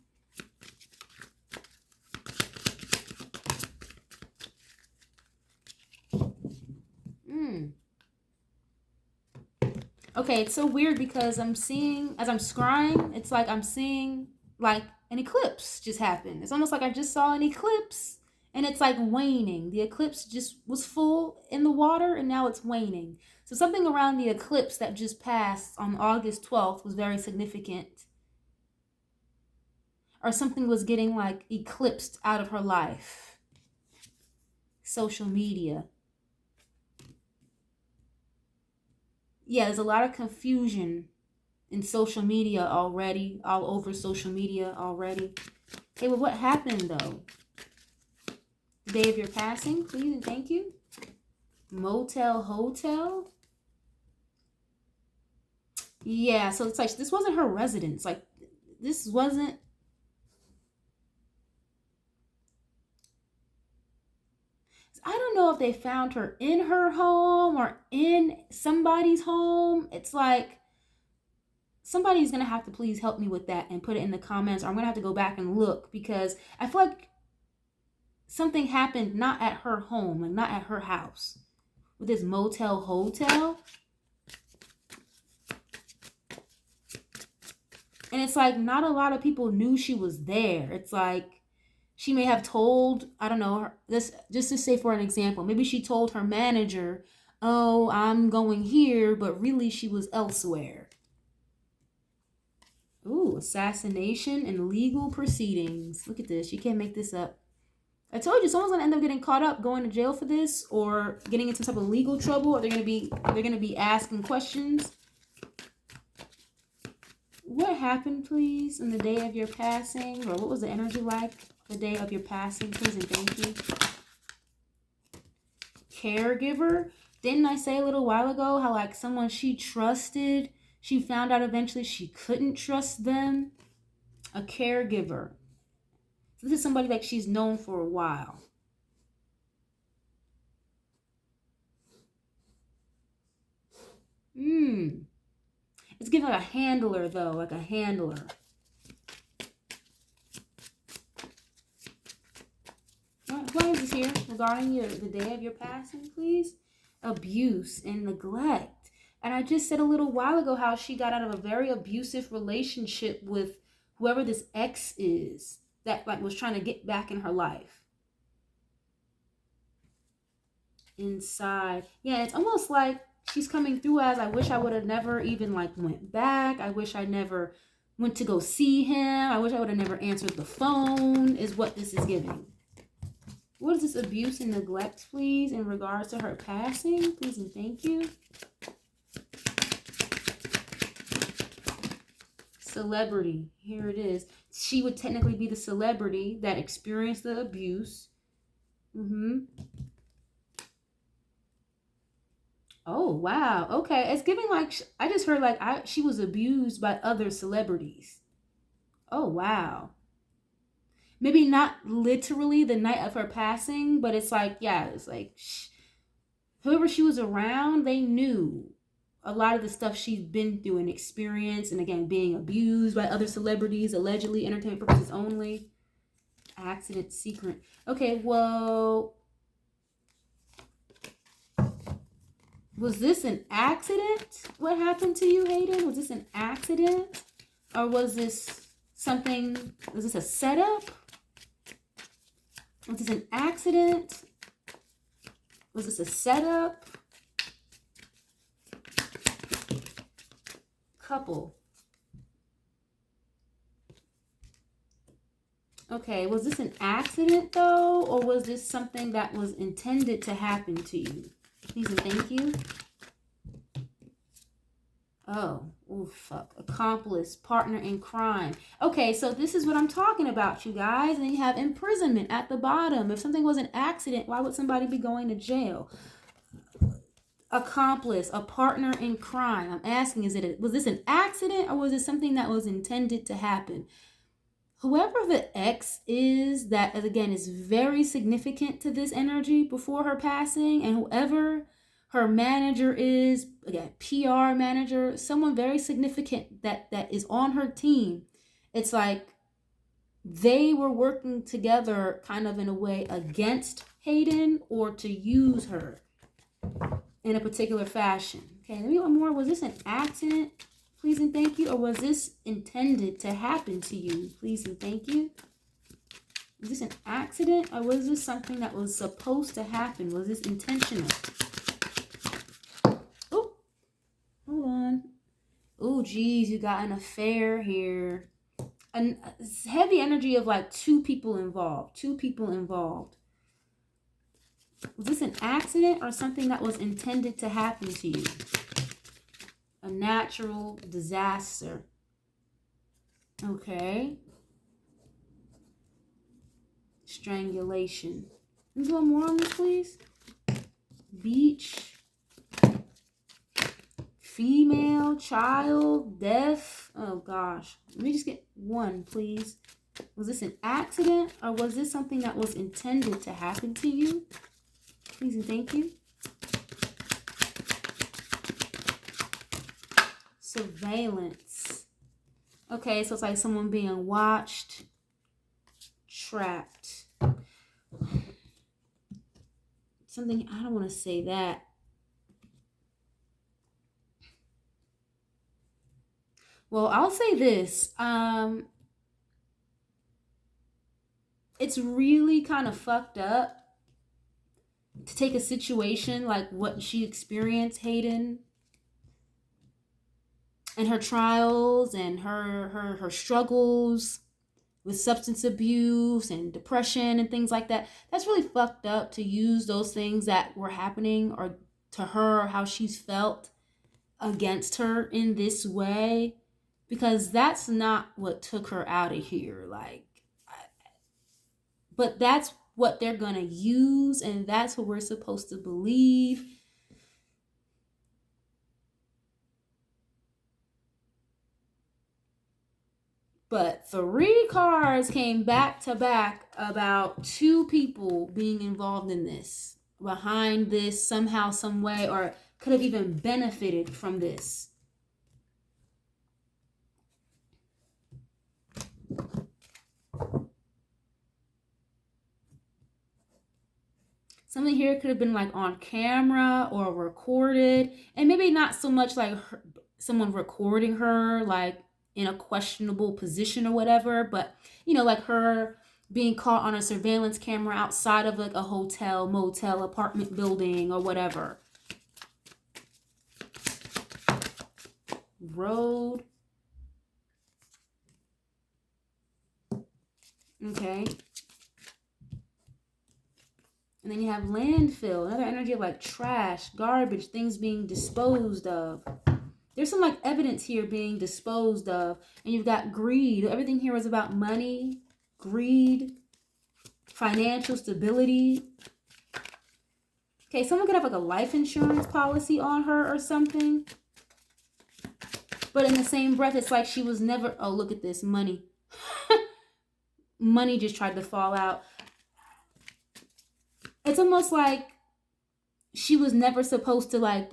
Okay, it's so weird because I'm seeing, as I'm scrying, it's like I'm seeing like an eclipse just happened. It's almost like I just saw an eclipse and it's like waning. The eclipse just was full in the water and now it's waning. So something around the eclipse that just passed on August 12th was very significant. Or something was getting like eclipsed out of her life. Social media. Yeah, there's a lot of confusion in social media already, all over social media already. Okay, well, what happened though? The day of your passing, please and thank you. Motel, hotel. Yeah, so it's like this wasn't her residence. Like this wasn't. I don't know if they found her in her home or in somebody's home. It's like somebody's gonna have to please help me with that and put it in the comments, or I'm gonna have to go back and look, because I feel like something happened not at her home, like not at her house, with this motel hotel. And it's like not a lot of people knew she was there. It's like she may have told, I don't know, this, just to say for an example, maybe she told her manager, oh, I'm going here, but really she was elsewhere. Ooh, assassination and legal proceedings. Look at this. You can't make this up. I told you someone's gonna end up getting caught up, going to jail for this, or getting into some type of legal trouble, or they're gonna be asking questions. What happened, please, on the day of your passing, or what was the energy like the day of your passing, please and thank you? Caregiver. Didn't I say a little while ago how like someone she trusted, she found out eventually she couldn't trust them? A caregiver. So this is somebody like she's known for a while. It's giving like a handler though, like a handler. What is this here regarding the day of your passing, please? Abuse and neglect. And I just said a little while ago how she got out of a very abusive relationship with whoever this ex is that like was trying to get back in her life. Inside. Yeah, it's almost like she's coming through as, I wish I would have never even like went back. I wish I never went to go see him. I wish I would have never answered the phone, is what this is giving. What is this abuse and neglect, please, in regards to her passing? Please and thank you. Celebrity. Here it is. She would technically be the celebrity that experienced the abuse. Oh, wow. Okay. It's giving like, I just heard like she was abused by other celebrities. Oh, wow. Maybe not literally the night of her passing, but it's like, yeah, it's like whoever she was around, they knew a lot of the stuff she's been through and experienced, and again, being abused by other celebrities, allegedly, entertainment purposes only. Accident, secret. Okay, well, was this an accident? What happened to you, Hayden? Was this an accident? Or was this something, was this a setup? Was this an accident? Was this a setup? Couple. Okay, was this an accident though? Or was this something that was intended to happen to you? Please and thank you. Oh, fuck. Accomplice, partner in crime. Okay, so this is what I'm talking about, you guys. And then you have imprisonment at the bottom. If something was an accident, why would somebody be going to jail? Accomplice, a partner in crime. I'm asking, was this an accident or was it something that was intended to happen? Whoever the ex is, that again is very significant to this energy before her passing, and whoever her manager is, again, PR manager, someone very significant that is on her team. It's like they were working together kind of in a way against Hayden or to use her in a particular fashion. Okay, let me one more. Was this an accident? Please and thank you. Or was this intended to happen to you? Please and thank you. Was this an accident? Or was this something that was supposed to happen? Was this intentional? Oh, hold on. Oh, geez, you got an affair here. A heavy energy of like two people involved. Was this an accident or something that was intended to happen to you? A natural disaster. Okay. Strangulation. Let's go more on this, please. Beach. Female, child, death. Oh gosh. Let me just get one, please. Was this an accident or was this something that was intended to happen to you? Please and thank you. Surveillance. Okay, so it's like someone being watched, trapped. Something, I don't want to say that. Well, I'll say this. It's really kind of fucked up to take a situation like what she experienced, Hayden, and her trials and her struggles with substance abuse and depression and things like that. That's really fucked up to use those things that were happening or to her or how she's felt against her in this way, because that's not what took her out of here. But that's what they're gonna use, and that's what we're supposed to believe. But 3 cards came back to back about 2 people being involved in this, behind this somehow, some way, or could have even benefited from this. Something here could have been like on camera or recorded, and maybe not so much like someone recording her like in a questionable position or whatever, but like her being caught on a surveillance camera outside of like a hotel, motel, apartment building or whatever. Road. Okay. And then you have landfill, another energy of like trash, garbage, things being disposed of. There's some like evidence here being disposed of. And you've got greed. Everything here is about money, greed, financial stability. Okay, someone could have like a life insurance policy on her or something. But in the same breath, it's like she was never, oh, look at this, money. Money just tried to fall out. It's almost like she was never supposed to like,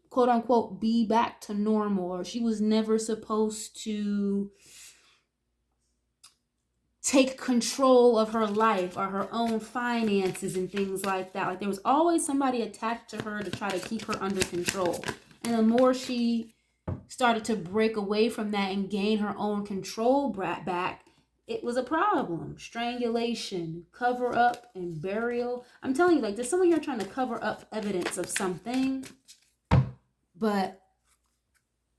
quote unquote, be back to normal, or she was never supposed to take control of her life or her own finances and things like that. Like there was always somebody attached to her to try to keep her under control. And the more she started to break away from that and gain her own control back, it was a problem. Strangulation, cover up, and burial. I'm telling you, like, there's someone here trying to cover up evidence of something. But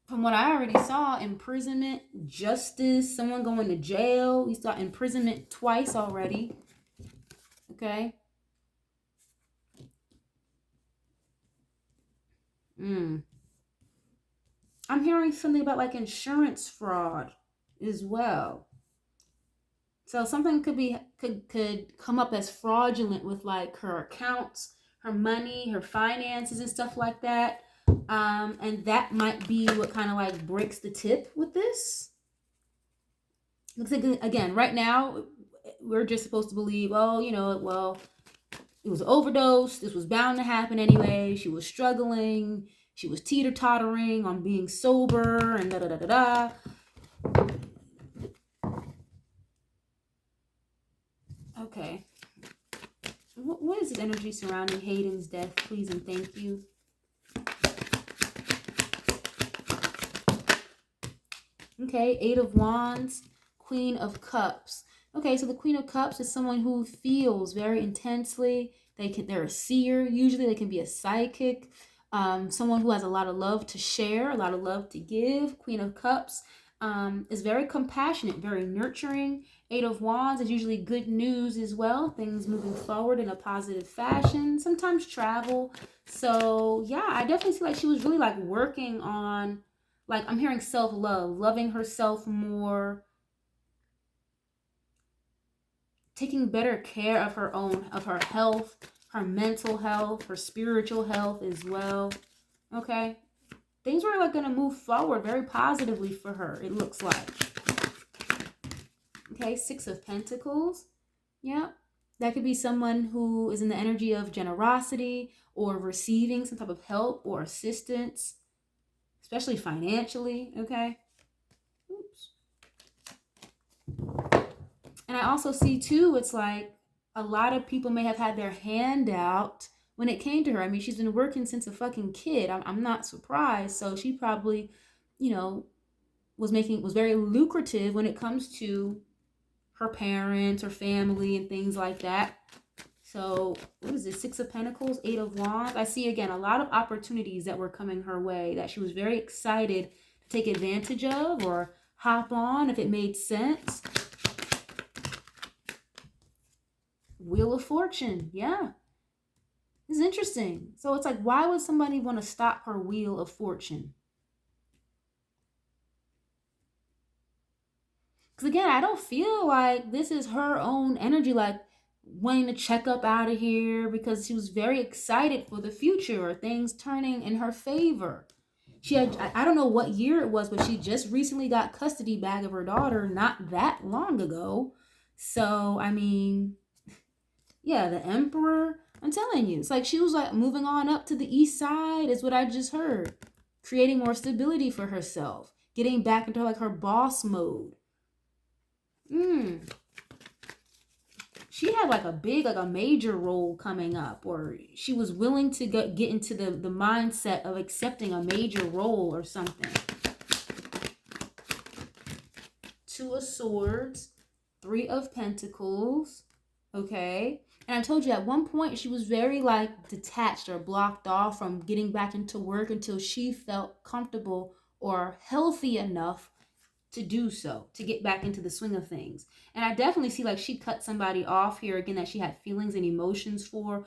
from what I already saw, imprisonment, justice, someone going to jail. We saw imprisonment twice already. Okay. I'm hearing something about like insurance fraud as well. So something could come up as fraudulent with like her accounts, her money, her finances and stuff like that. And that might be what kind of like breaks the tip with this. Looks like, again, right now we're just supposed to believe, oh, well, it was an overdose. This was bound to happen anyway. She was struggling. She was teeter-tottering on being sober and da-da-da-da-da. Okay. What is the energy surrounding Hayden's death? Please and thank you. Okay, 8 of Wands, Queen of Cups. Okay, so the Queen of Cups is someone who feels very intensely. They're a seer. Usually they can be a psychic. Someone who has a lot of love to share, a lot of love to give. Queen of Cups is very compassionate, very nurturing. 8 of Wands is usually good news as well. Things moving forward in a positive fashion. Sometimes travel. So yeah, I definitely feel like she was really like working on, like, I'm hearing self-love, loving herself more, taking better care of her health, her mental health, her spiritual health as well. Okay. Things were like going to move forward very positively for her, it looks like. Okay, 6 of Pentacles. Yeah. That could be someone who is in the energy of generosity or receiving some type of help or assistance, especially financially, okay? Oops. And I also see too, it's like a lot of people may have had their hand out when it came to her. I mean, she's been working since a fucking kid. I'm not surprised. So she probably, was very lucrative when it comes to her parents or family and things like that. So what is this? 6 of Pentacles, 8 of Wands. I see again a lot of opportunities that were coming her way that she was very excited to take advantage of or hop on if it made sense. Wheel of Fortune. Yeah. This is interesting. So it's like, why would somebody want to stop her Wheel of Fortune? Because again, I don't feel like this is her own energy, like wanting to check up out of here, because she was very excited for the future or things turning in her favor. She had, I don't know what year it was, but she just recently got custody back of her daughter not that long ago. So, I mean, yeah, the Emperor, I'm telling you, it's like she was like moving on up to the east side is what I just heard. Creating more stability for herself. Getting back into like her boss mode. She had like a major role coming up, or she was willing to get into the mindset of accepting a major role or something. 2 of Swords, 3 of Pentacles, okay? And I told you at one point she was very like detached or blocked off from getting back into work until she felt comfortable or healthy enough to do so, to get back into the swing of things. And I definitely see like she cut somebody off here again that she had feelings and emotions for.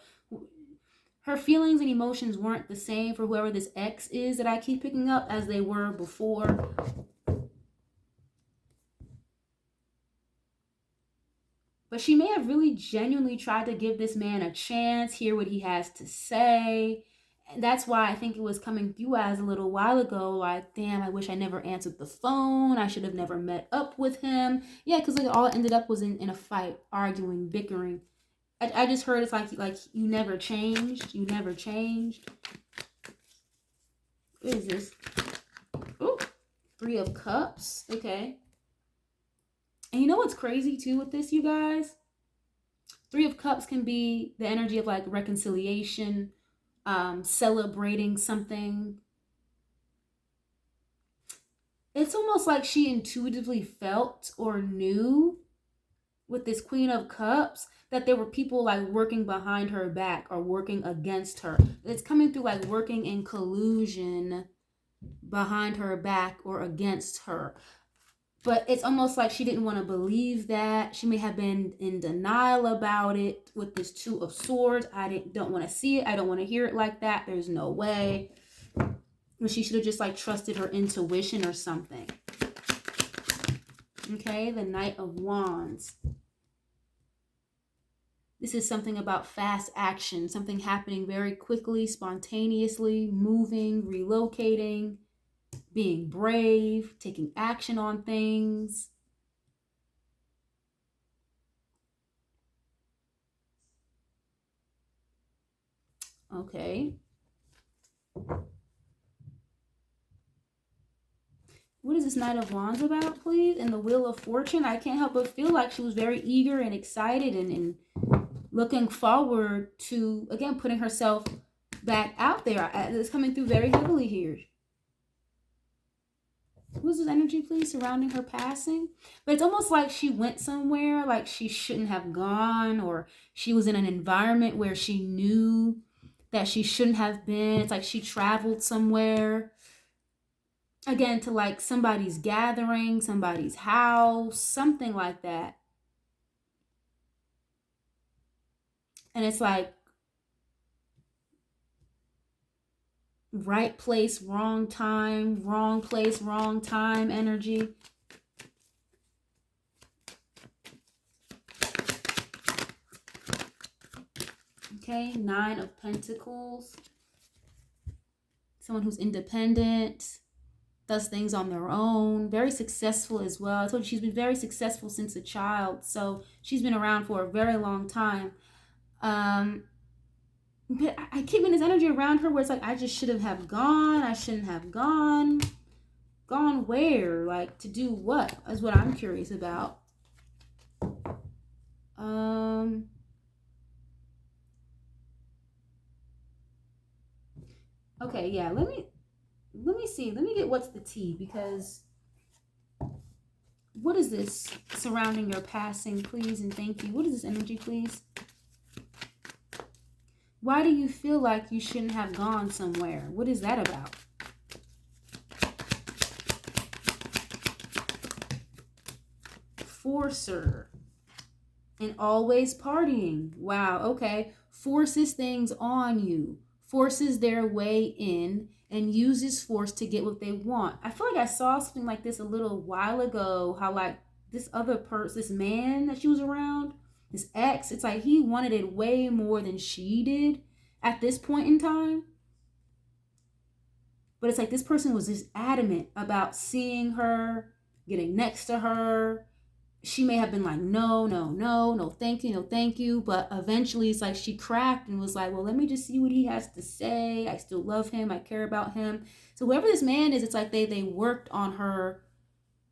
Her feelings and emotions weren't the same for whoever this ex is that I keep picking up as they were before. But she may have really genuinely tried to give this man a chance, hear what he has to say. And that's why I think it was coming through as a little while ago, like, damn, I wish I never answered the phone. I should have never met up with him. Yeah, because like all it ended up was in a fight, arguing, bickering. I just heard it's like you never changed. You never changed. What is this? Ooh, 3 of Cups. Okay. And you know what's crazy too with this, you guys? 3 of Cups can be the energy of like reconciliation, celebrating something. It's almost like she intuitively felt or knew with this Queen of Cups that there were people like working behind her back or working against her. It's coming through like working in collusion behind her back or against her. But it's almost like she didn't want to believe that. She may have been in denial about it with this 2 of Swords. Don't want to see it. I don't want to hear it like that. There's no way. Or she should have just like trusted her intuition or something. Okay, the Knight of Wands. This is something about fast action, something happening very quickly, spontaneously, moving, relocating, being brave, taking action on things. Okay. What is this Knight of Wands about, please? And the Wheel of Fortune, I can't help but feel like she was very eager and excited and looking forward to, again, putting herself back out there. It's coming through very heavily here. Who's this energy, please, surrounding her passing? But it's almost like she went somewhere like she shouldn't have gone, or she was in an environment where she knew that she shouldn't have been. It's like she traveled somewhere, again, to like somebody's gathering, somebody's house, something like that. And it's like right place, wrong time, wrong place, wrong time energy. Okay, 9 of Pentacles. Someone who's independent, does things on their own, very successful as well. I told you she's been very successful since a child, so she's been around for a very long time. But I keep in this energy around her where it's like, I just should have gone. I shouldn't have gone. Gone where? Like, to do what? Is what I'm curious about. Okay, yeah, let me see. Let me get what's the tea, because what is this surrounding your passing, please, and thank you. What is this energy, please? Why do you feel like you shouldn't have gone somewhere? What is that about? Forcer. And always partying. Wow, okay. Forces things on you. Forces their way in and uses force to get what they want. I feel like I saw something like this a little while ago. How like this other person, this man that she was around, this ex, it's like he wanted it way more than she did at this point in time. But it's like this person was just adamant about seeing her, getting next to her. She may have been like, no, no, no, no, thank you, no, thank you. But eventually it's like she cracked and was like, well, let me just see what he has to say. I still love him. I care about him. So whoever this man is, it's like they worked on her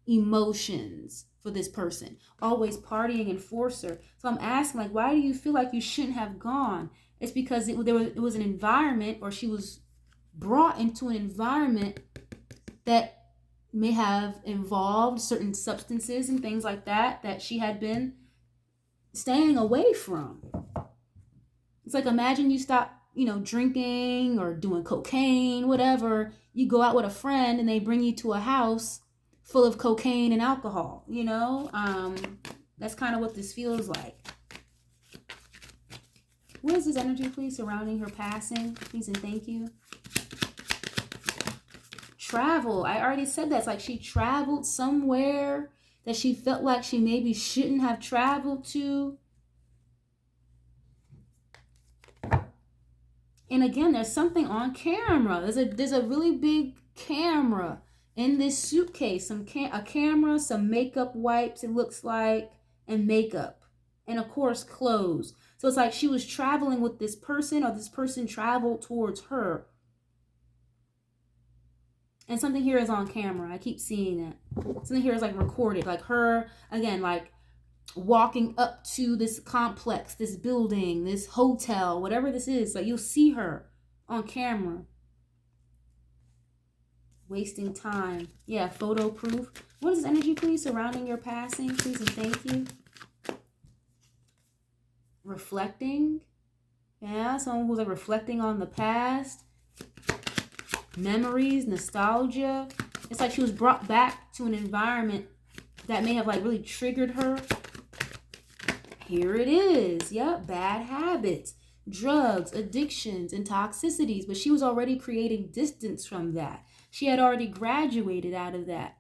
emotions for this person, always partying and forcer. So I'm asking, like, why do you feel like you shouldn't have gone? It's because it was an environment, or she was brought into an environment that may have involved certain substances and things like that she had been staying away from. It's like, imagine you stop, drinking or doing cocaine, whatever. You go out with a friend and they bring you to a house full of cocaine and alcohol, that's kind of what this feels like. What is this energy, please, surrounding her passing? Please and thank you. Travel. I already said that. It's like she traveled somewhere that she felt like she maybe shouldn't have traveled to. And again, there's something on camera. There's a really big camera in this suitcase. A camera, some makeup wipes, it looks like, and makeup. And of course, clothes. So it's like she was traveling with this person, or this person traveled towards her. And something here is on camera. I keep seeing that. Something here is like recorded. Like her, again, like walking up to this complex, this building, this hotel, whatever this is. Like you'll see her on camera. Wasting time. Yeah, photo proof. What is this energy, please, surrounding your passing? Please and thank you. Reflecting. Yeah, someone who's like reflecting on the past. Memories, nostalgia. It's like she was brought back to an environment that may have like really triggered her. Here it is. Yep, bad habits. drugs, addictions, and toxicities. But she was already creating distance from that. She had already graduated out of that.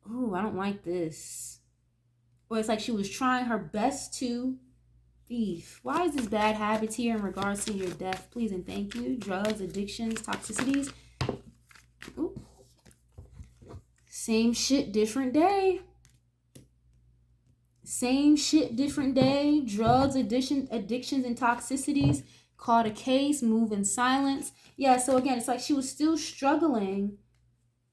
Ooh, I don't like this. Or it's like she was trying her best to. Thief. Why is this bad habits here in regards to your death? Please and thank you. Drugs, addictions, toxicities. Ooh. Same shit, different day. Same shit, different day. Drugs, addictions, and toxicities. Caught a case, move in silence. Yeah, so again, it's like she was still struggling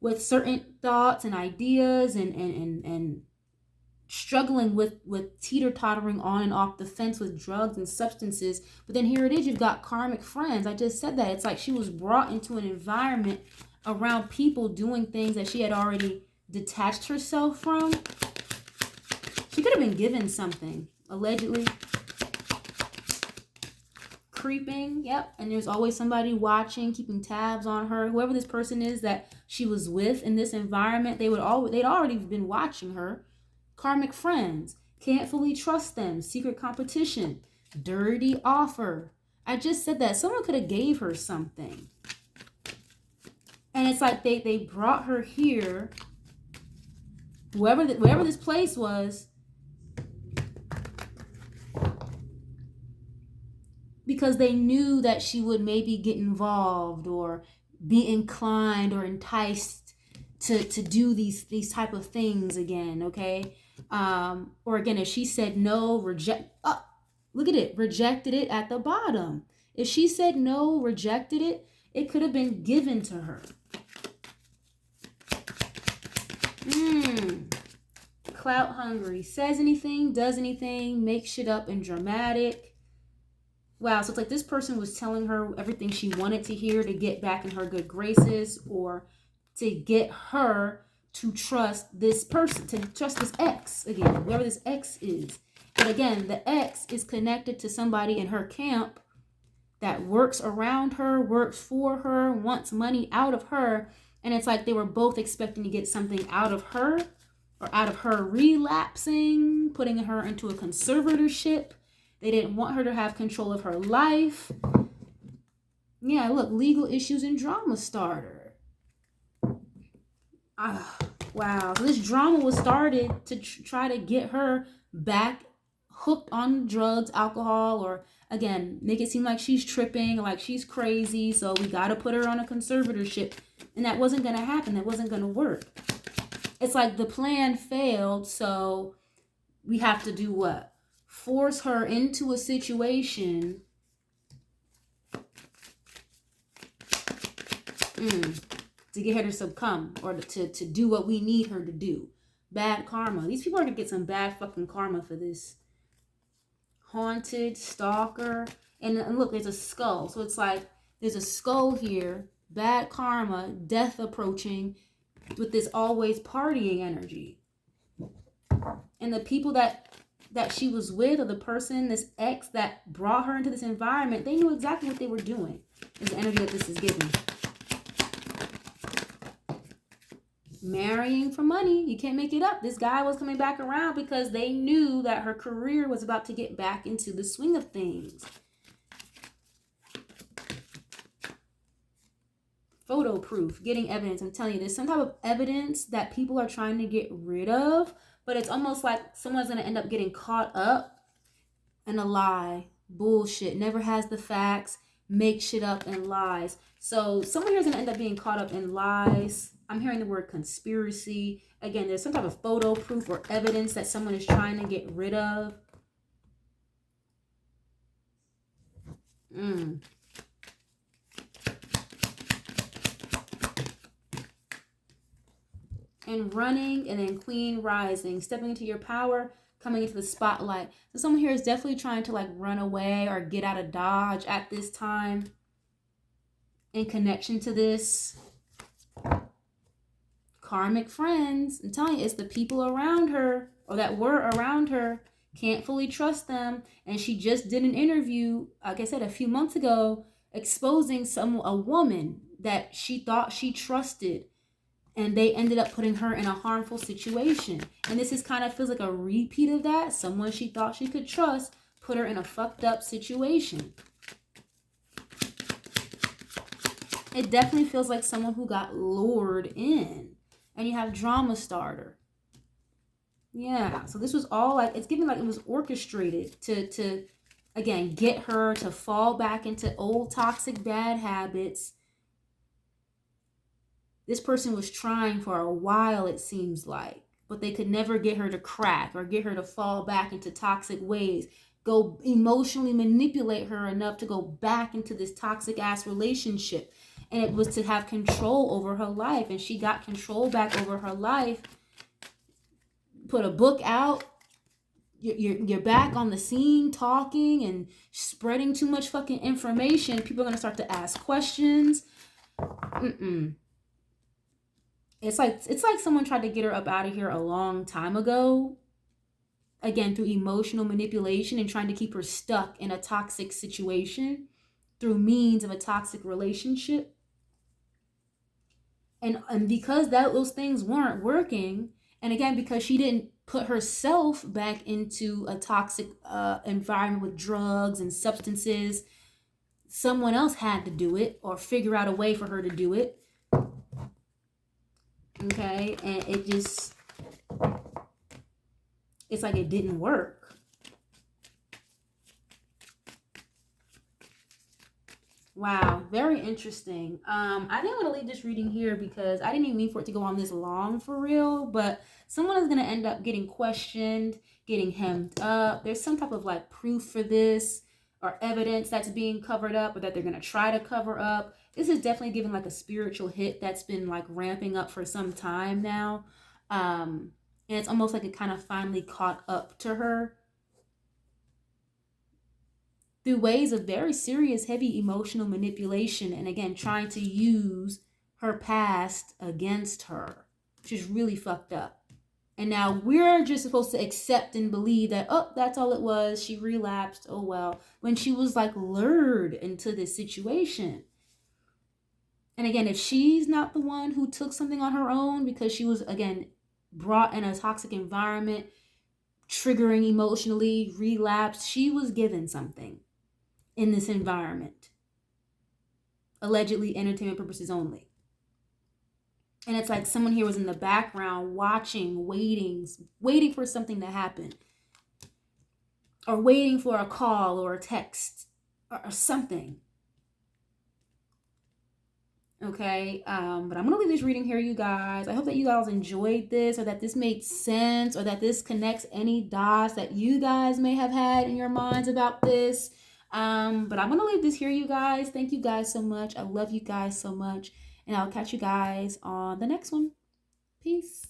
with certain thoughts and ideas and struggling with teeter-tottering on and off the fence with drugs and substances. But then here it is, you've got karmic friends. I just said that. It's like she was brought into an environment around people doing things that she had already detached herself from. She could have been given something, allegedly. Creeping, yep. And there's always somebody watching, keeping tabs on her. Whoever this person is that she was with in this environment, they'd already been watching her. Karmic friends, can't fully trust them, secret competition, dirty offer. I just said that. Someone could have gave her something. And it's like they brought her here, wherever this place was, because they knew that she would maybe get involved or be inclined or enticed to do these type of things again, okay? Or again, if she said no, look at it, rejected it at the bottom. If she said no, rejected it, it could have been given to her. Clout hungry, says anything, does anything, makes shit up and dramatic. Wow, so it's like this person was telling her everything she wanted to hear to get back in her good graces, or to get her to trust this person, to trust this ex again, whoever this ex is. But again, the ex is connected to somebody in her camp that works around her, works for her, wants money out of her. And it's like they were both expecting to get something out of her, or out of her relapsing, putting her into a conservatorship. They didn't want her to have control of her life. Yeah, look, legal issues and drama starter. Wow. So this drama was started to try to get her back hooked on drugs, alcohol, or again, make it seem like she's tripping, like she's crazy. So we got to put her on a conservatorship. And that wasn't going to happen. That wasn't going to work. It's like the plan failed. So we have to do what? Force her into a situation to get her to succumb, or to do what we need her to do. Bad karma. These people are going to get some bad fucking karma for this. Haunted, stalker. And look, there's a skull. So it's like there's a skull here. Bad karma, death approaching, with this always partying energy. And the people that she was with, or the person, this ex that brought her into this environment, they knew exactly what they were doing. Is the energy that this is giving. Marrying for money. You can't make it up. This guy was coming back around because they knew that her career was about to get back into the swing of things. Photo proof, getting evidence. I'm telling you, there's some type of evidence that people are trying to get rid of, but it's almost like someone's going to end up getting caught up in a lie. Bullshit. Never has the facts. Make shit up and lies. So someone here is going to end up being caught up in lies. I'm hearing the word conspiracy. Again, there's some type of photo proof or evidence that someone is trying to get rid of. And running, and then queen rising, stepping into your power, coming into the spotlight. So someone here is definitely trying to like run away or get out of Dodge at this time in connection to this. Karmic friends. I'm telling you, it's the people around her, or that were around her. Can't fully trust them. And she just did an interview, like I said, a few months ago, exposing a woman that she thought she trusted. And they ended up putting her in a harmful situation. And this is kind of feels like a repeat of that. Someone she thought she could trust put her in a fucked up situation. It definitely feels like someone who got lured in. And you have drama starter. Yeah, so this was all like, it's giving like it was orchestrated to again, get her to fall back into old toxic bad habits. This person was trying for a while, it seems like, but they could never get her to crack or get her to fall back into toxic ways. Go emotionally manipulate her enough to go back into this toxic ass relationship. And it was to have control over her life. And she got control back over her life. Put a book out. You're back on the scene talking and spreading too much fucking information. People are going to start to ask questions. It's like someone tried to get her up out of here a long time ago. Again, through emotional manipulation and trying to keep her stuck in a toxic situation through means of a toxic relationship. And because those things weren't working, and again, because she didn't put herself back into a toxic environment with drugs and substances, someone else had to do it or figure out a way for her to do it. Okay, and it's like it didn't work. Wow, very interesting. I didn't want to leave this reading here because I didn't even mean for it to go on this long for real, but someone is going to end up getting questioned, getting hemmed up. There's some type of like proof for this or evidence that's being covered up or that they're going to try to cover up. This is definitely giving like a spiritual hit that's been like ramping up for some time now. And it's almost like it kind of finally caught up to her through ways of very serious, heavy emotional manipulation. And again, trying to use her past against her, which is really fucked up. And now we're just supposed to accept and believe that, oh, that's all it was. She relapsed. Oh, well, when she was like lured into this situation. And again, if she's not the one who took something on her own because she was, again, brought in a toxic environment, triggering emotionally, relapsed, she was given something in this environment, allegedly entertainment purposes only. And it's like someone here was in the background watching, waiting for something to happen, or waiting for a call or a text or something. Okay, but I'm gonna leave this reading here, you guys. I hope that you guys enjoyed this, or that this made sense, or that this connects any dots that you guys may have had in your minds about this. But I'm gonna leave this here, you guys. Thank you guys so much. I love you guys so much, and I'll catch you guys on the next one. Peace.